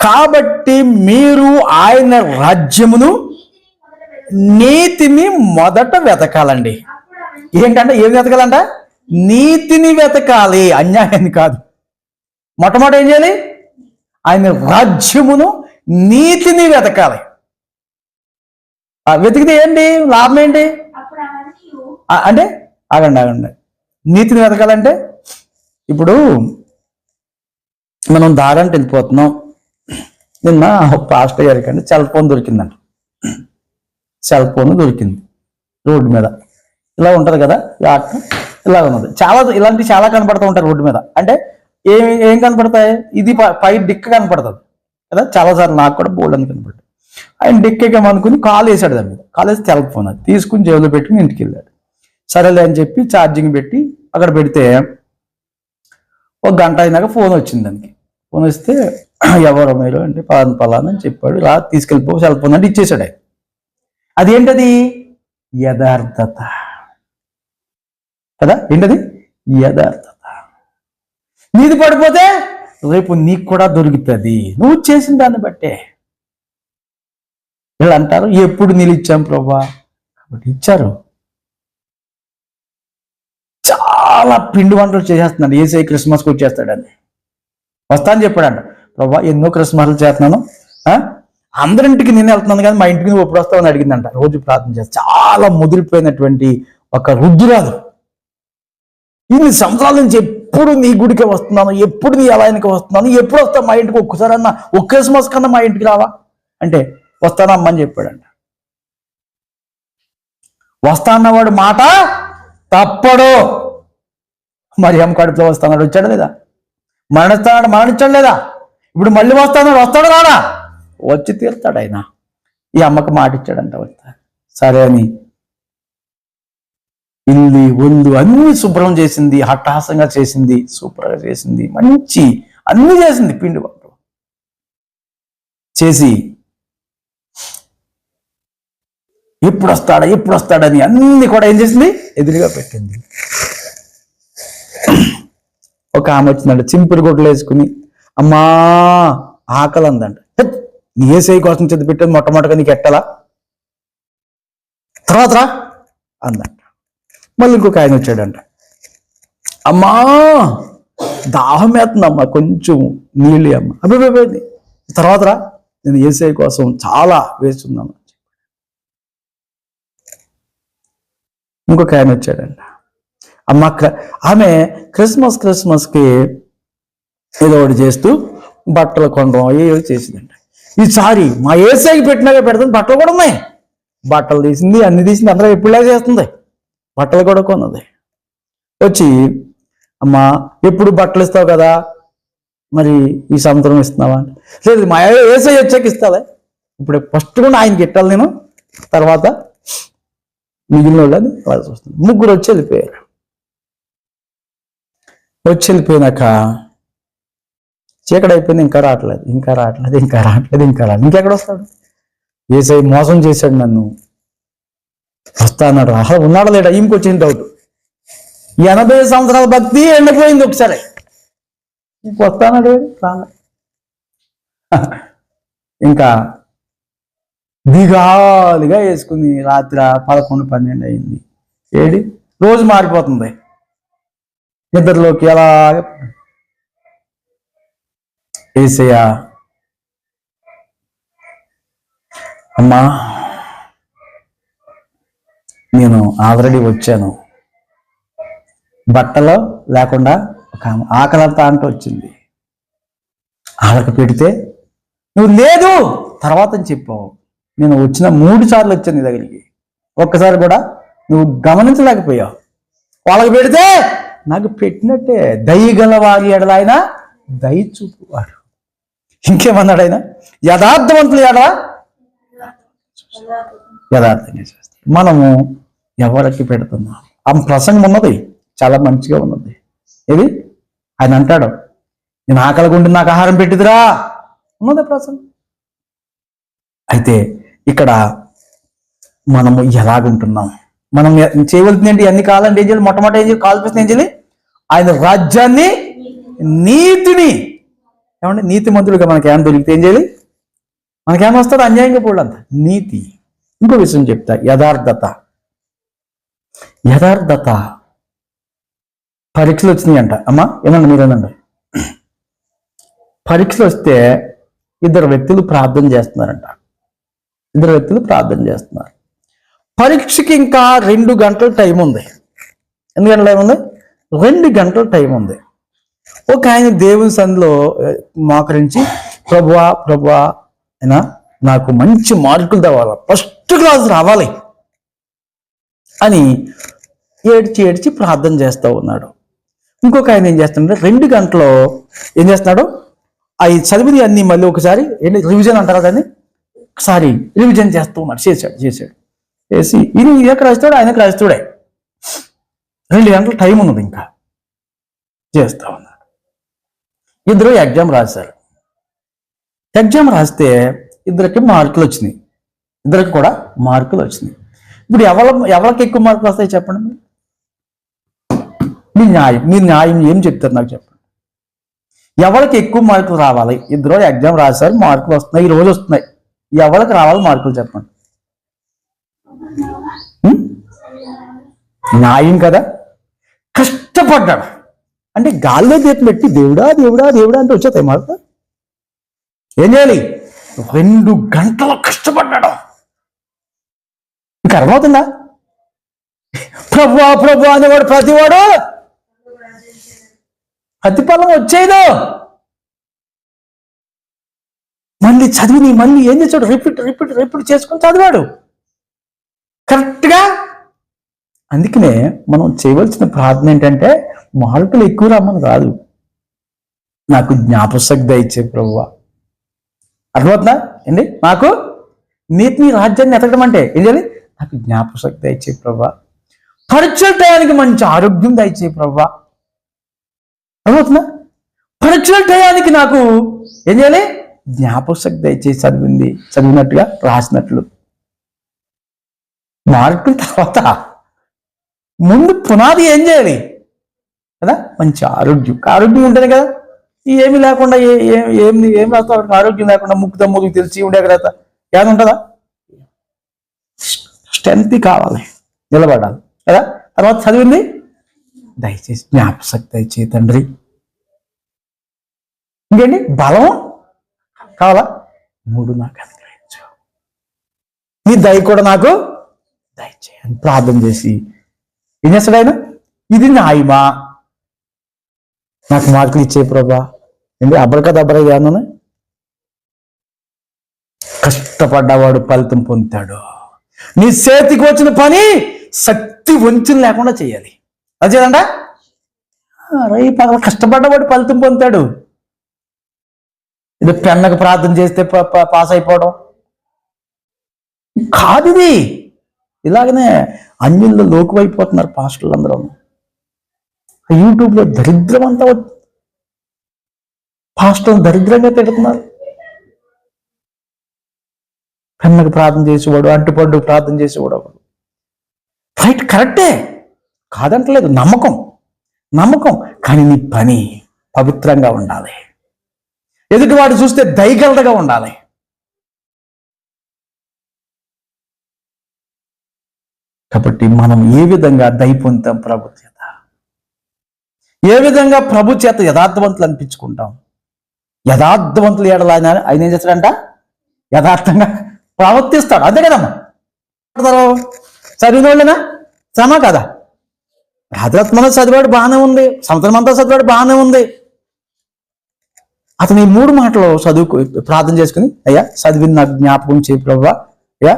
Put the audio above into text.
కాబట్టి మీరు ఆయన రాజ్యమును నీతిని మొదట వెతకాలండి. ఏంటంటే ఏం వెతకాలంట? నీతిని వెతకాలి, అన్యాయాన్ని కాదు. మొట్టమొదటి ఏం చేయాలి? ఆయన రాజ్యమును నీతిని వెతకాలి. వెతికితే ఏంటి లాభం? ఏంటి అంటే ఆగండి. నీతిని వెతకాలంటే ఇప్పుడు మనం దారంటే వెళ్ళిపోతున్నాం. నిన్న పాస్టర్ గారికి అంటే సెల్ ఫోన్ దొరికిందంట. సెల్ ఫోన్ దొరికింది రోడ్డు మీద. ఇలా ఉంటుంది కదా, ఇలా ఉన్నది. ఇలాంటివి చాలా కనపడుతూ ఉంటాయి రోడ్డు మీద. అంటే ఏం కనపడతాయి? ఇది పై డిక్క కనపడుతుంది కదా, చాలాసార్లు నాకు కూడా బోల్డ్ అని కనపడ్డాయి. ఆయన డిక్కేమనుకుని కాల్ వేసాడు దాని మీద. కాల్ వేసి సెల్ ఫోన్ అది తీసుకుని జేబులో పెట్టుకుని ఇంటికి వెళ్ళాడు. సరేలే అని చెప్పి ఛార్జింగ్ పెట్టి అక్కడ పెడితే ఒక గంట అయినాక ఫోన్ వచ్చింది దానికి. ఫోన్ వస్తే ఎవరో మీరు అంటే పలానా అని చెప్పాడు. రా తీసుకెళ్ళిపో సెల్ ఫోన్ అంటే ఇచ్చేసాడు ఆయన. అదేంటది? యథార్థత కదా. ఏంటది? యథార్థత. నీది పడిపోతే రేపు నీకు కూడా దొరుకుతుంది, నువ్వు చేసిన దాన్ని బట్టే. వీళ్ళు అంటారు ఎప్పుడు నిలిచాం ప్రభా, కాబట్టి ఇచ్చారు. చాలా పిండి వంటలు చేసేస్తున్నాడు. ఏసై క్రిస్మస్కి వచ్చేస్తాడని వస్తాను చెప్పాడంట. ప్రభా ఎన్నో క్రిస్మస్లు చేస్తున్నాను, అందరింటికి నేను వెళ్తున్నాను కానీ మా ఇంటికి నువ్వు ఎప్పుడు వస్తావని అడిగిందంట. రోజు ప్రార్థన చేస్తా. చాలా ముదిరిపోయినటువంటి ఒక రుద్దురాదు. ఇన్ని సంవత్సరాల నుంచి ఎప్పుడు నీ గుడికే వస్తున్నాను, ఎప్పుడు నీ ఆలయానికి వస్తున్నాను, ఎప్పుడు వస్తావు మా ఇంటికి, ఒక్కసారి అన్న ఒక్క క్రిస్మస్ కన్నా మా ఇంటికి రావా అంటే వస్తానమ్మని చెప్పాడంట. వస్తా అన్నవాడు మాట తప్పడు. మరి ఏం కడుపులో వస్తాడు, వచ్చాడు లేదా? మరణించాడు లేదా? ఇప్పుడు మళ్ళీ వస్తాడు రాడా? వచ్చి తీరుతాడు ఆయన. ఈ అమ్మకి మాట ఇచ్చాడంట వస్తా. సరే అని ఇల్లు ఒళ్ళు అన్ని శుభ్రం చేసింది, హఠాసంగా చేసింది, సూపర్గా చేసింది, మంచి అన్ని చేసింది. పిండి వంటలు చేసి ఎప్పుడు వస్తాడని అన్ని కూడా ఏం చేసింది? ఎదురుగా పెట్టింది. ఒక ఆమె వచ్చిందంట, చింపురు గుడ్డలు వేసుకుని, అమ్మా ఆకలి అందంట. నీ ఏసై కోసం చదివి పెట్టేది మొట్టమొదటిగా నీకు ఎట్టాలా, తర్వాత రా అందంట. మళ్ళీ ఇంకొక ఆయన వచ్చాడంట, అమ్మా దాహం వేస్తుందమ్మా, కొంచెం నీళ్ళు అమ్మ. అభిప్రాయం తర్వాత రా, నేను ఏసై కోసం చాలా వేస్తున్నాను. ఇంకొక ఆయన వచ్చాడంట, అమ్మ ఆమె క్రిస్మస్కి ఏదో ఒకటి చేస్తూ బట్టలు కొనడం ఏదో చేసిందంట. ఈసారి మా ఏసైకి పెట్టినాగా పెడుతుంది, బట్టలు కూడా ఉన్నాయి. బట్టలు తీసింది, అన్ని తీసింది, అందరూ ఎప్పుడులా చేస్తుంది. బట్టలు కూడా కొన్నది. వచ్చి అమ్మా ఎప్పుడు బట్టలు ఇస్తావు కదా, మరి ఈ సంవత్సరం ఇస్తున్నావా అంటే, లేదు మా ఏసై వచ్చాక ఇస్తావా, ఇప్పుడు ఫస్ట్ కూడా ఆయనకి ఇట్టాలి నేను, తర్వాత మిగిలిన వాళ్ళని వాళ్ళకి వస్తుంది. ముగ్గురు వచ్చి వెళ్ళిపోయారు. వెళ్ళిపోయినాక చీకటి అయిపోయింది, ఇంకా రావట్లేదు. ఇంకెక్కడ వస్తాడు? ఏసై మోసం చేశాడు నన్ను, వస్తా అన్నాడు. అసలు ఉన్నాడా లేడా ఇంకొచ్చింది డౌట్. 80 సంవత్సరాల భక్తి ఎండిపోయింది ఒకసారి. వస్తానాడు రాలే. ఇంకా దిగాలిగా వేసుకుని రాత్రి 11-12 అయింది. రోజు మారిపోతుంది. నిద్రలోకి అలాగే ఏసయ్యా అమ్మా నేను ఆల్రెడీ వచ్చాను, బట్టలో లేకుండా ఒక ఆకలంతా అంటూ వచ్చింది. ఆడక పెడితే నువ్వు లేదు తర్వాత అని చెప్పావు. నేను వచ్చిన 3 సార్లు వచ్చాను నీ దగ్గరికి, ఒక్కసారి కూడా నువ్వు గమనించలేకపోయావు. వాళ్ళకి పెడితే నాకు పెట్టినట్టే. దయగల వారి ఎడల ఆయన దయ చూపువాడు. ఇంకేమన్నాడు ఆయన? యథార్థవంతులు ఎడల యథార్థంగా చేస్తాడు. మనము ఎవరికి పెడుతున్నాం? ఆ ప్రసంగం ఉన్నది, చాలా మంచిగా ఉన్నది. ఇది ఆయన అంటాడు, నేను ఆకలిగా ఉండి నాకు ఆహారం పెట్టిదిరా ఉన్నది ప్రసంగం. అయితే ఇక్కడ మనము ఎలాగుంటున్నాం? మనం చేయవలసింది ఏంటి? అన్ని కావాలంటే ఏం చేయాలి? మొట్టమొదటి ఏం చేయాలి? కాల్పిస్తుంది ఏం చేయాలి? ఆయన రాజ్యాన్ని నీతిని. ఏమంటే నీతిమంతుడిగా మనకేమైనా దొరికితే ఏం చేయాలి? మనకేమైనా వస్తుంది? అన్యాయంగా పోవడంత నీతి. ఇంకో విషయం చెప్తా, యథార్థత. యథార్థత. పరీక్షలు వచ్చినాయి అంట. అమ్మా ఏనండి, మీరేనండి. పరీక్షలు వస్తే ఇద్దరు వ్యక్తులు ప్రార్థన చేస్తున్నారంట. పరీక్షకి ఇంకా 2 గంటల టైం ఉంది. ఎన్ని గంటల టైం ఉంది? 2 గంటల టైం ఉంది. ఒక ఆయన దేవుని సన్నిధిలో మోకరించి, ప్రభువా అయినా నాకు మంచి మార్కులు రావాలి, ఫస్ట్ క్లాస్ రావాలి అని ఏడ్చి ప్రార్థన చేస్తూ ఉన్నాడు. ఇంకొక ఆయన ఏం చేస్తున్నాడు, 2 గంటలో ఏం చేస్తున్నాడు, అవి చదివింది అన్ని మళ్ళీ ఒకసారి రివిజన్ అంటారు దాన్ని, ఒకసారి రివిజన్ చేస్తూ ఉన్నాడు. చేశాడు చేసి ఈయనకు రాస్తాడు, ఆయనకు రాస్తాడే. 2 గంటల టైం ఉన్నది, ఇంకా చేస్తూ ఉన్నాడు. ఇద్దరు ఎగ్జామ్ రాశారు. ఎగ్జామ్ రాస్తే ఇద్దరికి కూడా మార్కులు వచ్చినాయి. ఇప్పుడు ఎవరికి ఎక్కువ మార్కులు వస్తాయి చెప్పండి? మీ న్యాయం ఏం చెప్తారు నాకు చెప్పండి. ఎవరికి ఎక్కువ మార్కులు రావాలి? ఇద్దరు ఎగ్జామ్ రాశారు, మార్కులు వస్తున్నాయి, ఈ రోజు వస్తున్నాయి. ఎవరికి రావాలి మార్కులు చెప్పండి? న్యాయం కదా. కష్టపడ్డాడు అంటే గాల్లో దీపం పెట్టి దేవుడా అంటే వచ్చేస్తాయి మార్కు. ఏం చేయాలి? 2 గంటలు కష్టపడ్డాడు. ఇంకా అర్థమవుతుందా? ప్రభు అనేవాడు ప్రతివాడు ప్రతిఫలం వచ్చేదో. మళ్ళీ చదివి మళ్ళీ ఏం చేశాడు? రిపీట్ చేసుకొని చదివాడు కరెక్ట్గా. అందుకనే మనం చేయవలసిన ప్రార్థన ఏంటంటే, మార్కులు ఎక్కువ రమ్మని కాదు, నాకు జ్ఞాపశక్తి ఇచ్చే ప్రభువా. అర్థమవుతుందా అండి? నాకు నీతిని రాజ్యాన్ని ఎతకడం అంటే ఏం చేయాలి? నాకు జ్ఞాపశక్తి దయచే ప్రభువా. పరీక్షల టయానికి మంచి ఆరోగ్యం దయచే ప్రభువా. అర్థమవుతుందా? పరీక్షల టయానికి నాకు ఏం చేయాలి? జ్ఞాపశక్తి దయచేసి చదివినట్టుగా రాసినట్లు. మార్కుల తర్వాత ముందు పునాది ఏం చేయాలి కదా? మంచి ఆరోగ్యం ఉంటేనే కదా. ఏమి లేకుండా ఏం రాస్తావు? ఆరోగ్యం లేకుండా ముక్కు తెలిసి ఉండే కదా ఏది ఉంటుందా? స్ట్రెంత్ కావాలి, నిలబడాలి కదా. తర్వాత చదివింది దయచేసి జ్ఞాపశక్తి దయచేసి తండ్రి. ఇంకేంటి? బలం కావాలా? 3 నాకు అనుగ్రహించు, నీ దయ కూడా నాకు దయచేయని ప్రార్థన చేసి ఏం చేస్తాడు ఆయన? ఇది న్యాయమా? నాకు మార్కులు ఇచ్చే ప్రభా. ఏంటి అబ్బరకదబ్బర ఏమన్నా? కష్టపడ్డవాడు ఫలితం పొందుతాడు. నీ చేతికి వచ్చిన పని శక్తి వంచన లేకుండా చేయాలి. అది చేయండి. కష్టపడ్డవాడు ఫలితం పొందుతాడు. ఇది పెన్నకు ప్రార్థన చేస్తే పాస్ అయిపోవడం కాదు. ఇది ఇలాగనే అన్యుల్లో లోకువైపోతున్నారు పాస్టర్లు అందరూ. యూట్యూబ్లో దరిద్రం అంతా పాస్టర్లు దరిద్రంగా తిడుతున్నారు. పెన్నకు ప్రార్థన చేసేవాడు, అంటుపండు ప్రార్థన చేసేవాడు ఒకడు. రైట్, కరెక్టే, కాదంటలేదు. నమ్మకం కానీ నీ పని పవిత్రంగా ఉండాలి. ఎదుటివాడు చూస్తే దయగలగా ఉండాలి. కాబట్టి మనం ఏ విధంగా దయ పొందుతాం ప్రభు చేత? ఏ విధంగా ప్రభు చేత యథార్థవంతులు అనిపించుకుంటాం? యథార్థవంతులు ఏడలా ఆయన ఏం చేస్తాడంట? యథార్థంగా ప్రవర్తిస్తాడు. అంతే కదమ్మా. చదివిన వాళ్ళేనా? శ్రమ కదా. రాత్రి చదివాడు బాగానే ఉంది, సంవత్సరం అంతా చదివాడు బాగానే ఉంది. అతను ఈ 3 మాటలు చదువుకు ప్రార్థన చేసుకుని, అయ్యా చదివిన నాకు జ్ఞాపకం చేయి ప్రభువా, అయ్యా